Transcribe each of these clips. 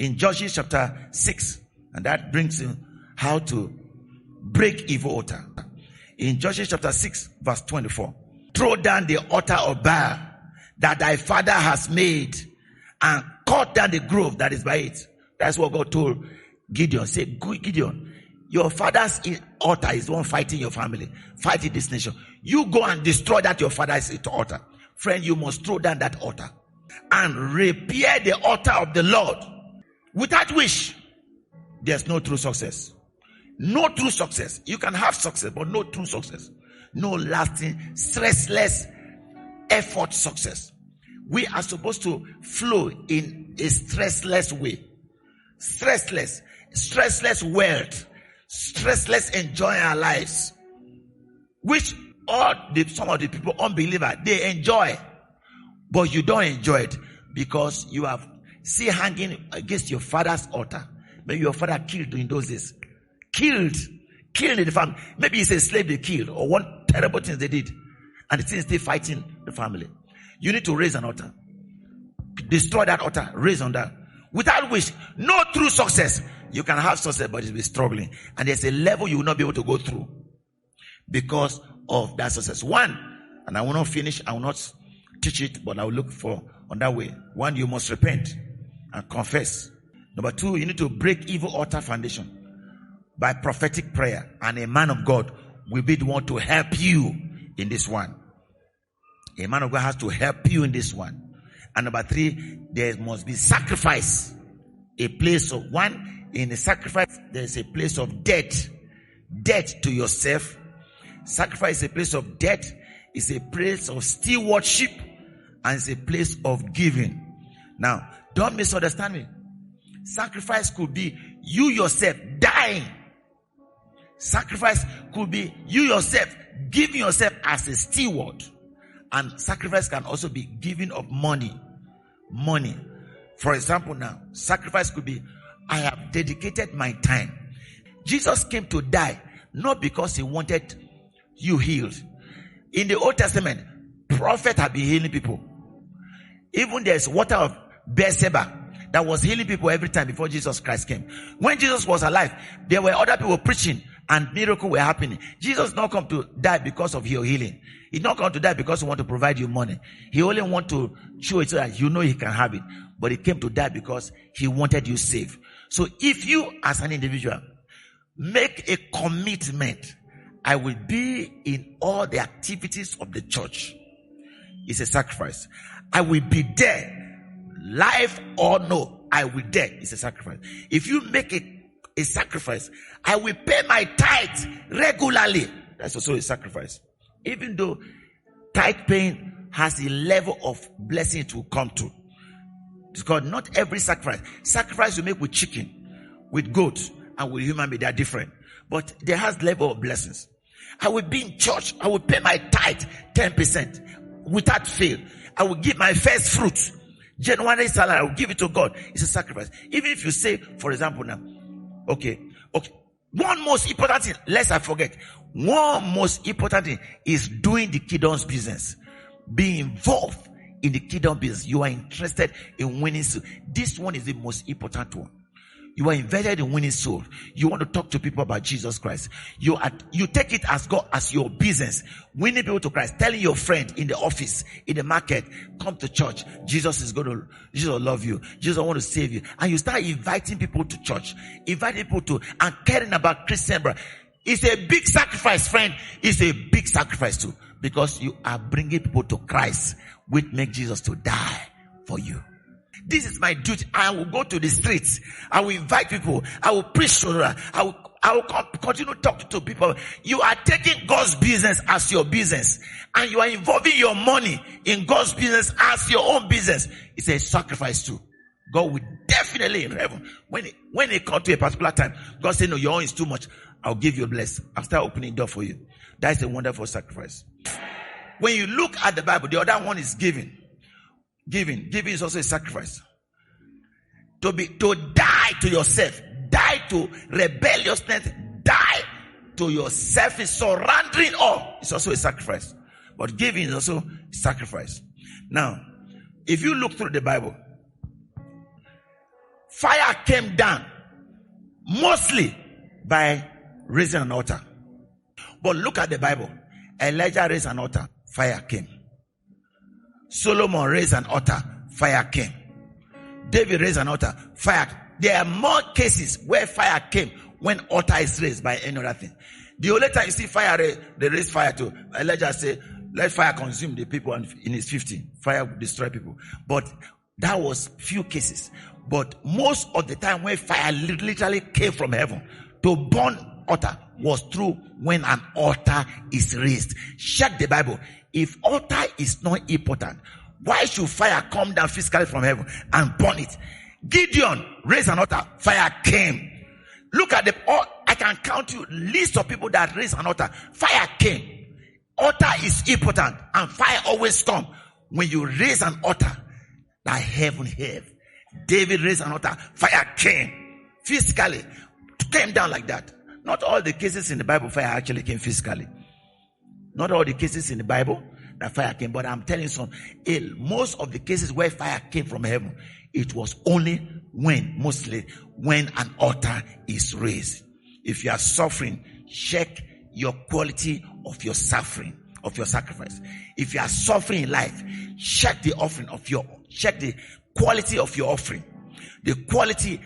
in Judges chapter 6. And that brings in how to break evil altar. In Judges chapter 6, verse 24. Throw down the altar of Baal that thy father has made, and cut down the grove that is by it. That's what God told Gideon. Say, Gideon, your father's altar is the one fighting your family, fighting this nation. You go and destroy that your father's altar. Friend, you must throw down that altar and repair the altar of the Lord. Without which, there's no true success. No true success. You can have success, but no true success. No lasting, stressless effort success. We are supposed to flow in a stressless way. Stressless wealth. Stressless enjoying our lives. Which some of the people, unbelievers, they enjoy. But you don't enjoy it because you have still hanging against your father's altar. Maybe your father killed in those days. Killed in the family. Maybe it's a slave they killed, or one terrible thing they did, and the things they fighting the family. You need to raise an altar. Destroy that altar. Raise on that. Without which, no true success. You can have success, but you'll be struggling. And there's a level you will not be able to go through because of that success. One, and I will not finish, I will not teach it, but I will look for on that way. One, you must repent and confess. Number two, you need to break evil altar foundation by prophetic prayer, and a man of God will be the one to help you in this one. A man of God has to help you in this one. And number three, there must be sacrifice. A place of one, in the sacrifice, there is a place of death. Death to yourself. Sacrifice is a place of death. It's a place of stewardship. And it's a place of giving. Now, don't misunderstand me. Sacrifice could be you yourself dying. Sacrifice could be you yourself giving yourself as a steward. And sacrifice can also be giving of money. Money. For example now, sacrifice could be, I have dedicated my time. Jesus came to die, not because he wanted you healed. In the Old Testament, prophets have been healing people. Even there's water of Beersheba that was healing people every time before Jesus Christ came. When Jesus was alive, there were other people preaching and miracles were happening. Jesus did not come to die because of your healing. He did not come to die because he want to provide you money. He only want to show it so that you know he can have it. But he came to die because he wanted you safe. So if you as an individual make a commitment, I will be in all the activities of the church. It's a sacrifice. I will be there. Life or no, I will there. It's a sacrifice. If you make a sacrifice, I will pay my tithe regularly. That's also a sacrifice. Even though tithe paying has a level of blessing to come to. Because not every sacrifice you make with chicken, with goat, and with human being, they are different. But there has level of blessings. I will be in church. I will pay my tithe 10% without fail. I will give my first fruits. January salary, I will give it to God. It's a sacrifice. Even if you say, for example now, okay. One most important thing, lest I forget, one most important thing is doing the kingdom's business. Being involved in the kingdom business. You are interested in winning souls. This one is the most important one. You are invested in winning souls. You want to talk to people about Jesus Christ. You take it as God, as your business. Winning people to Christ. Telling your friend in the office, in the market, come to church. Jesus will love you. Jesus want to save you. And you start inviting people to church. Inviting people to, and caring about Christian brother. It's a big sacrifice, friend. It's a big sacrifice too. Because you are bringing people to Christ, which make Jesus to die for you. This is my duty. I will go to the streets. I will invite people. I will preach to them. I will continue to talk to people. You are taking God's business as your business. And you are involving your money in God's business as your own business. It's a sacrifice too. God will definitely in heaven. When it comes to a particular time, God says, no, your own is too much. I'll give you a blessing. I'll start opening door for you. That's a wonderful sacrifice. When you look at the Bible, the other one is giving. Giving is also a sacrifice. To die to yourself, die to rebelliousness, die to yourself is surrendering all. It's also a sacrifice. But giving is also a sacrifice. Now, if you look through the Bible, Fire came down mostly by raising an altar. But look at the Bible. Elijah raised an altar, fire came. Solomon raised an altar, fire came. David raised an altar, fire. There are more cases where fire came when altar is raised by any other thing. The only time you see fire, they raise fire to Elijah say, let fire consume the people in his 50. Fire will destroy people. But that was few cases. But most of the time when fire literally came from heaven to burn altar was true when an altar is raised. Check the Bible. If altar is not important, why should fire come down physically from heaven and burn it? Gideon raised an altar, fire came. Look at I can count you list of people that raised an altar, fire came. Altar is important and fire always comes when you raise an altar that heaven heard. David raised an altar, fire came physically, came down like that. Not all the cases in the Bible fire actually came physically. Not all the cases in the Bible that fire came, but I'm telling you something. Most of the cases where fire came from heaven, it was only mostly when an altar is raised. If you are suffering, check your quality of your suffering, of your sacrifice. If you are suffering in life, check the quality of your offering, the quality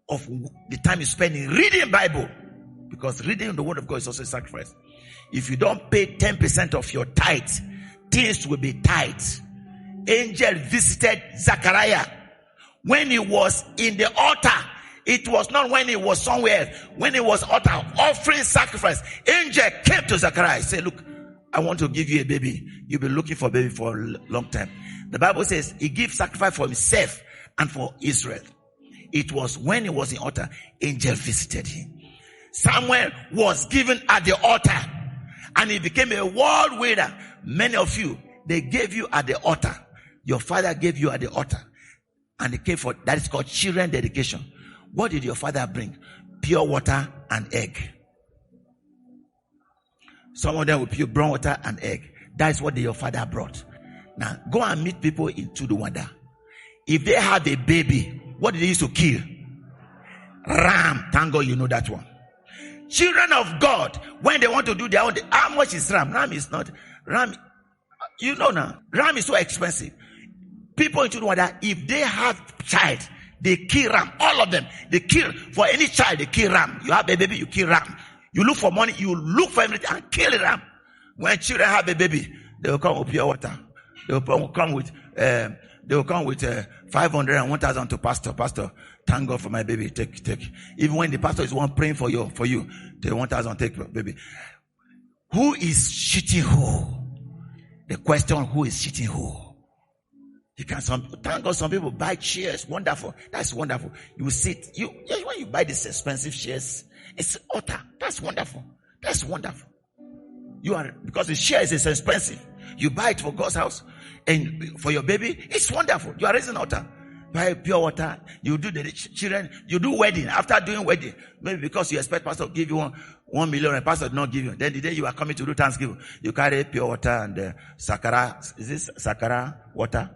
of the time you spend in reading Bible, because reading the word of God is also a sacrifice. If you don't pay 10% of your tithe, things will be tight. Angel visited Zechariah when he was in the altar. It was not when he was somewhere. When he was altar offering sacrifice, angel came to Zechariah, said, look, I want to give you a baby. You've been looking for a baby for a long time. The Bible says he gave sacrifice for himself and for Israel. It was when he was in altar, angel visited him. Samuel was given at the altar and he became a world winner. Many of you, they gave you at the altar. Your father gave you at the altar. And it came for, that is called children dedication. What did your father bring? Pure water and egg. Some of them will pure brown water and egg. That is what your father brought. Now, go and meet people in Tudunwada. If they have a baby, what did they used to kill? Ram. Thank God you know that one. Children of God, when they want to do their own, how much is ram? Ram is not, ram, you know now, ram is so expensive. People in Tudunwada, if they have child, they kill ram. All of them, they kill, for any child, they kill ram. You have a baby, you kill ram. You look for money, you look for everything and kill a ram. When children have a baby, they will come with pure water. They will come with 500 and 1,000 to pastor. Pastor, thank God for my baby. Take. Even when the pastor is one praying for you, the 1,000 take baby. Who is cheating who? The question: who is cheating who? You can thank God. Some people buy chairs. Wonderful. That's wonderful. You sit. When you buy these expensive chairs, it's altar. That's wonderful. That's wonderful. Because the chair is expensive. You buy it for God's house and for your baby. It's wonderful. You are raising altar. Buy pure water. You do the children. You do wedding. After doing wedding, maybe because you expect pastor to give you 1 million and pastor did not give you. Then the day you are coming to do Thanksgiving, you carry pure water and sakara. Is this sakara water?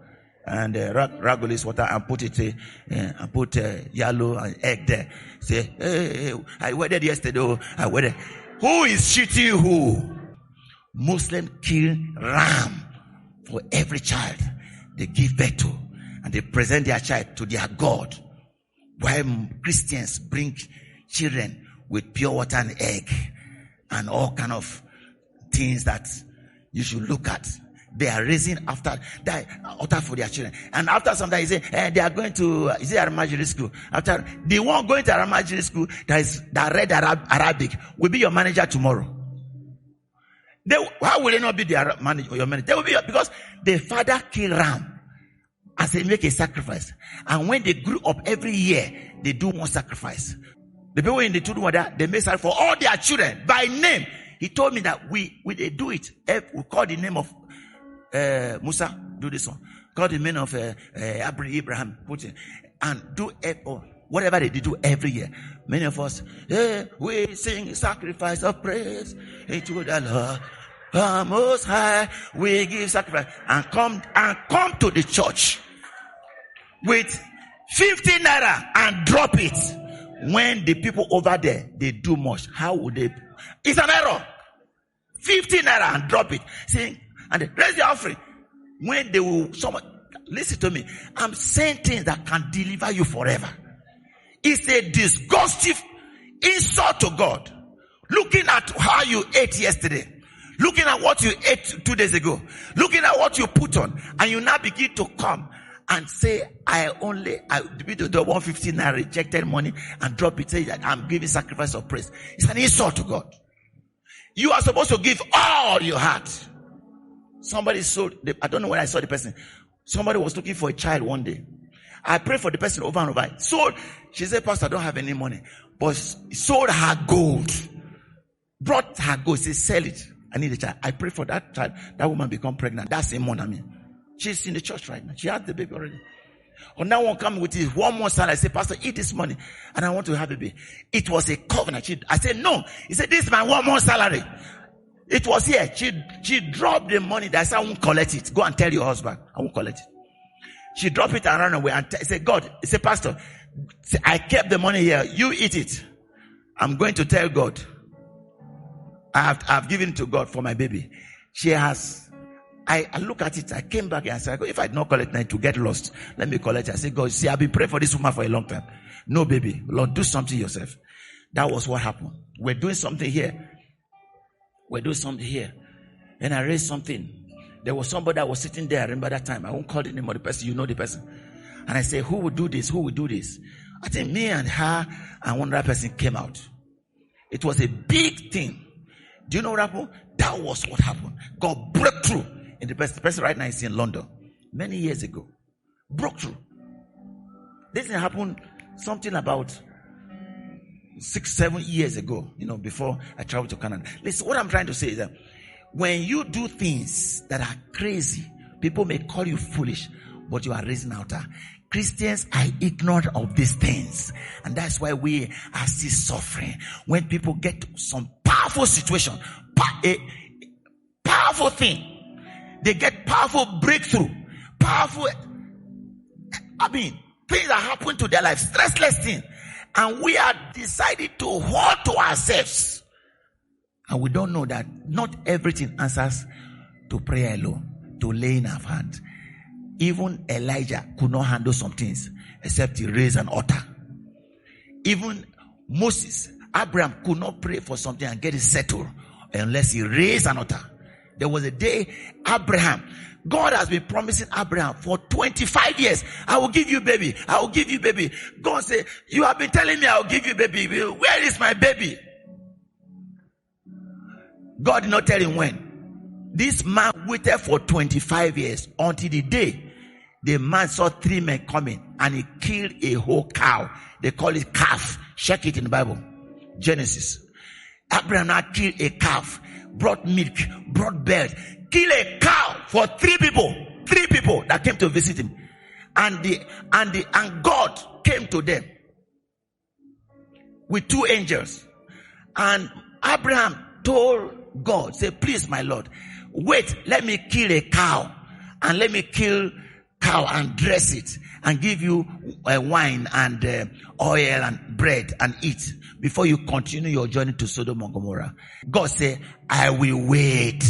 And ragolis water and put it and put yellow and egg there. Say, hey, I wedded yesterday. I wedded. Who is cheating who? Muslims kill ram for every child they give birth to, and they present their child to their God. While Christians bring children with pure water and egg and all kind of things that you should look at. They are raising after that altar for their children. And after some time, they are going to, is it Aramajiri school? After the one going to Aramajiri school that read Arabic will be your manager tomorrow. How will they not be your manager? They will be, because the father killed ram as they make a sacrifice. And when they grew up every year, they do one sacrifice. The people in the Tudunwada, they make sacrifice for all their children by name. He told me that we they do it. We call the name of Musa, do this one. Call the name of Abraham, put it, and do it, or whatever they do every year. Many of us, we sing sacrifice of praise into the Lord, Most High. We give sacrifice and come to the church with 50 naira and drop it. When the people over there, they do much, how would they? It's an error. 50 naira and drop it. Saying, and raise the offering. When they will, someone, listen to me. I'm saying things that can deliver you forever. It's a disgusting insult to God. Looking at how you ate yesterday. Looking at what you ate 2 days ago. Looking at what you put on. And you now begin to come and say, I be to do 150 naira rejected money and drop it. Say that I'm giving sacrifice of praise. It's an insult to God. You are supposed to give all you had. Somebody sold, I don't know when I saw the person. Somebody was looking for a child one day. I prayed for the person over and over. Sold, she said, Pastor, I don't have any money. But sold her gold. Brought her gold. She said, sell it. I need a child. I pray for that child. That woman become pregnant. That's a month, I mean. She's in the church right now. She has the baby already. Or now one come with his 1 month salary. I say, Pastor, eat this money. And I want to have a baby. It was a covenant. I said, no. He said, this is my 1 month salary. It was here. She dropped the money. I said, I won't collect it. Go and tell your husband. I won't collect it. She dropped it and ran away. And I said, God, he said, Pastor, I kept the money here. You eat it. I'm going to tell God. I've given it to God for my baby. She has, I look at it. I came back and I said, if I did not collect it to get lost, let me collect it. I said, God, see, I've been praying for this woman for a long time. No, baby. Lord, do something yourself. That was what happened. We're doing something here. And I raised something. There was somebody that was sitting there. I remember that time. I won't call the name of the person. You know the person. And I said, who would do this? Who would do this? I think me and her and one other person came out. It was a big thing. Do you know what happened? That was what happened. God broke through. And the person right now is in London. Many years ago. Broke through. This thing happened something about 6-7 years ago. Before I traveled to Canada. Listen, what I'm trying to say is that when you do things that are crazy, people may call you foolish, but you are raising altar. Christians are ignorant of these things. And that's why we are still suffering. When people get to some powerful situation, a powerful thing, they get powerful breakthrough, things that happen to their life, stressless things. And we are decided to hold to ourselves. And we don't know that not everything answers to prayer alone, to laying of hands. Even Elijah could not handle some things except he raised an altar. Even Moses, Abraham could not pray for something and get it settled unless he raised an altar. There was a day Abraham, God has been promising Abraham for 25 years. I will give you baby. I will give you baby. God said, you have been telling me I will give you baby. Where is my baby? God did not tell him when. This man waited for 25 years until the day the man saw 3 men coming and he killed a whole cow. They call it calf. Check it in the Bible. Genesis. Abraham now killed a calf, brought milk, brought bread, killed a cow for 3 people. 3 people that came to visit him. And God came to them with 2 angels. And Abraham told God, say, please, my Lord, wait, let me kill a cow and let me kill cow and dress it and give you wine and oil and bread and eat before you continue your journey to Sodom and Gomorrah. God said, I will wait.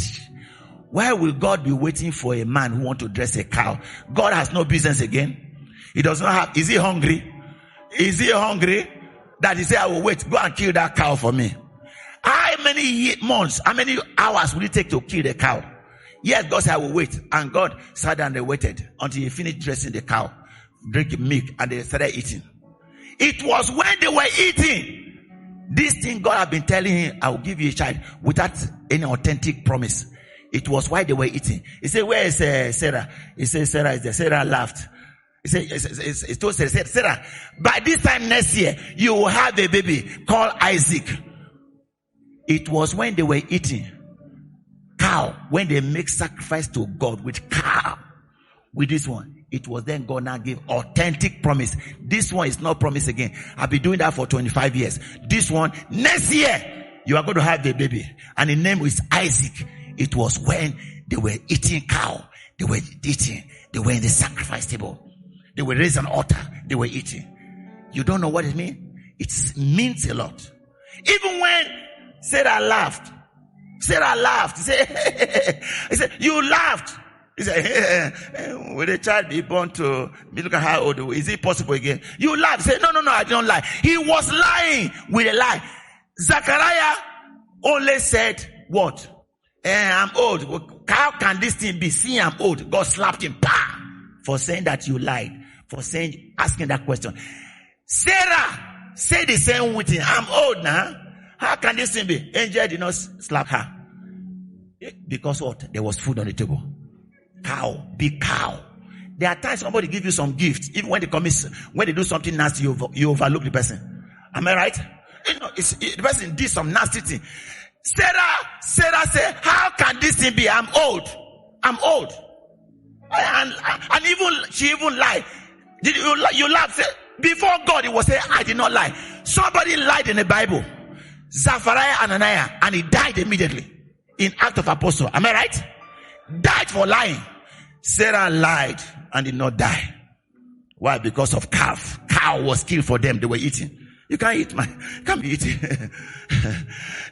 Why will God be waiting for a man who wants to dress a cow? God has no business again. He does not have, is he hungry? Is he hungry? That he said, I will wait. Go and kill that cow for me. How many months, how many hours will it take to kill the cow? Yes, God said, I will wait. And God sat down and they waited until he finished dressing the cow, drinking milk, and they started eating. It was when they were eating, this thing God had been telling him, I will give you a child, without any authentic promise. It was while they were eating. He said, where is Sarah? He said, Sarah is there. Sarah laughed. He said, told Sarah, by this time next year, you will have a baby called Isaac. It was when they were eating cow, when they make sacrifice to God with cow, with this one, it was then God now gave authentic promise. This one is not promise again. I've been doing that for 25 years. This one, next year, you are going to have the baby. And the name is Isaac. It was when they were eating cow. They were eating. They were in the sacrifice table. They will raise an altar. They were eating. You don't know what it means? It means a lot. Even when Sarah laughed. He said, you laughed. He said, will the child be born to me? Look at how old. Is it possible again? You laughed. He said, no, I don't lie. He was lying with a lie. Zachariah only said, what? I'm old. How can this thing be? See, I'm old. God slapped him for saying that you lied. For asking that question. Sarah said the same with him. I'm old now. How can this thing be? Angel did not slap her. Because what? There was food on the table. Cow. Big cow. There are times somebody give you some gifts. Even when they do something nasty, you overlook the person. Am I right? The person did some nasty thing. Sarah said, how can this thing be? I'm old. And she even lied. Did you laugh? Before God, it was saying, I did not lie. Somebody lied in the Bible. Zachariah Ananias, and he died immediately in Acts of Apostles. Am I right? Died for lying. Sarah lied and did not die. Why? Because of calf. Cow was killed for them. They were eating. You can't eat, man. You can't be eating.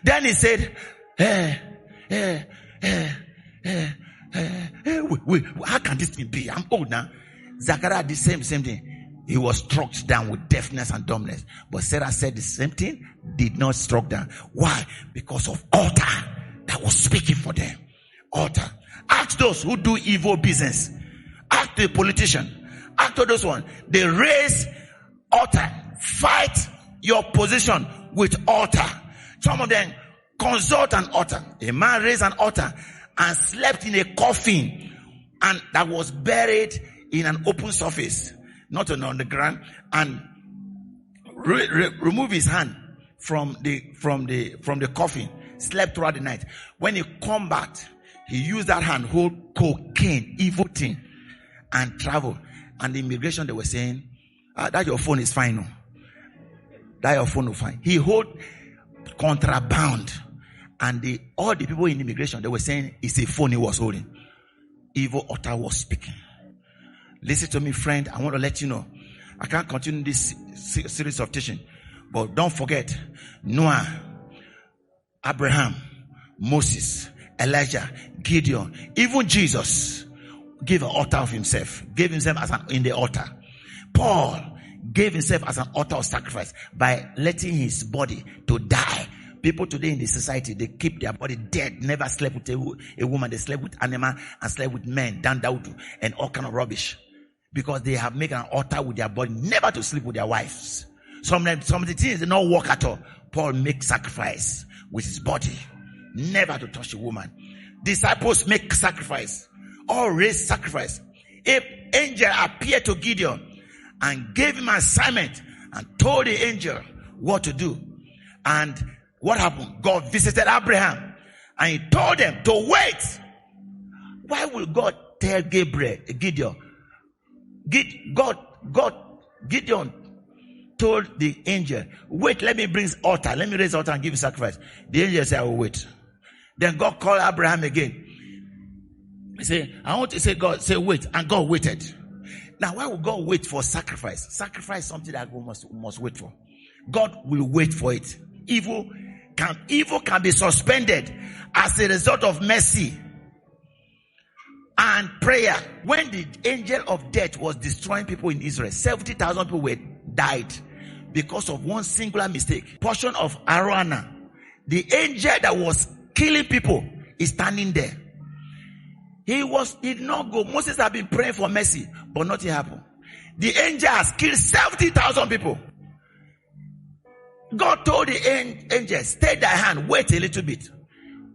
Then he said, how can this thing be? I'm old now. Zachariah did the same thing. He was struck down with deafness and dumbness. But Sarah said the same thing, did not struck down. Why? Because of altar that was speaking for them. Altar. Ask those who do evil business. Ask the politician. Ask those ones. They raise altar. Fight your position with altar. Some of them consult an altar. A man raised an altar and slept in a coffin, and that was buried in an open surface, not on the ground, and remove his hand from the coffin. Slept throughout the night. When he come back, he used that hand, hold cocaine, evil thing, and travel. And the immigration, they were saying, that your phone is fine. No? That your phone is fine. He hold contraband. And all the people in immigration, they were saying it's a phone he was holding. Evil altar was speaking. Listen to me, friend. I want to let you know. I can't continue this series of teaching. But don't forget, Noah, Abraham, Moses, Elijah, Gideon, even Jesus gave an altar of himself. Gave himself in the altar. Paul gave himself as an altar of sacrifice by letting his body to die. People today in the society, they keep their body dead. Never slept with a woman. They slept with animal and slept with men, down and all kind of rubbish. Because they have made an altar with their body, never to sleep with their wives. Some of the things did not work at all. Paul make sacrifice with his body, never to touch a woman. Disciples make sacrifice. All raise sacrifice. An angel appeared to Gideon and gave him an assignment and told the angel what to do. And what happened? God visited Abraham and he told them to wait. Why will God tell Gideon? Gideon told the angel, wait, let me bring altar. Let me raise altar and give you sacrifice. The angel said, I will wait. Then God called Abraham again. He said, I want to say, God, say wait. And God waited. Now, why would God wait for sacrifice? Sacrifice is something that God must wait for. God will wait for it. Evil can be suspended as a result of mercy and prayer. When the angel of death was destroying people in Israel, 70,000 people died because of one singular mistake. Portion of Arana, the angel that was killing people, is standing there. He did not go. Moses had been praying for mercy, but nothing happened. The angel has killed 70,000 people. God told the angel, stay thy hand, wait a little bit.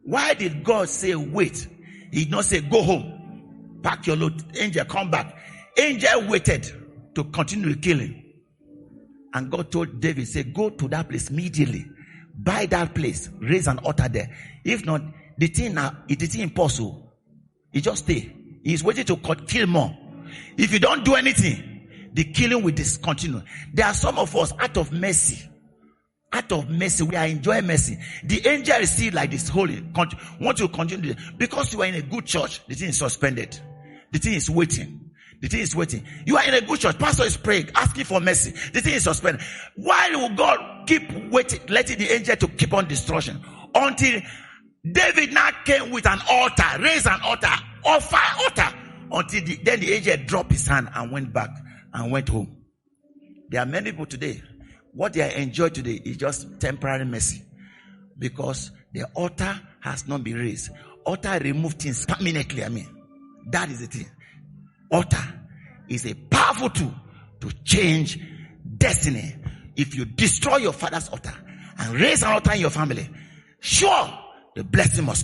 Why did God say wait? He did not say go home, pack your load, angel come back. Angel waited to continue the killing. And God told David, say go to that place immediately, buy that place, raise an altar there. If not, the thing impossible. He just stay. He's waiting to kill more. If you don't do anything, the killing will discontinue. There are some of us out of mercy, we are enjoying mercy. The angel is still like this holy. Want to continue because you are in a good church. The thing is suspended. The thing is waiting. The thing is waiting. You are in a good church. Pastor is praying, asking for mercy. The thing is suspended. Why will God keep waiting, letting the angel to keep on destruction? Until David now came with an altar, raised an altar, offer altar. Until then the angel dropped his hand and went back and went home. There are many people today. What they are enjoying today is just temporary mercy. Because the altar has not been raised. Altar remove things permanently. That is the thing. Altar is a powerful tool to change destiny. If you destroy your father's altar and raise an altar in your family, sure, the blessing must come.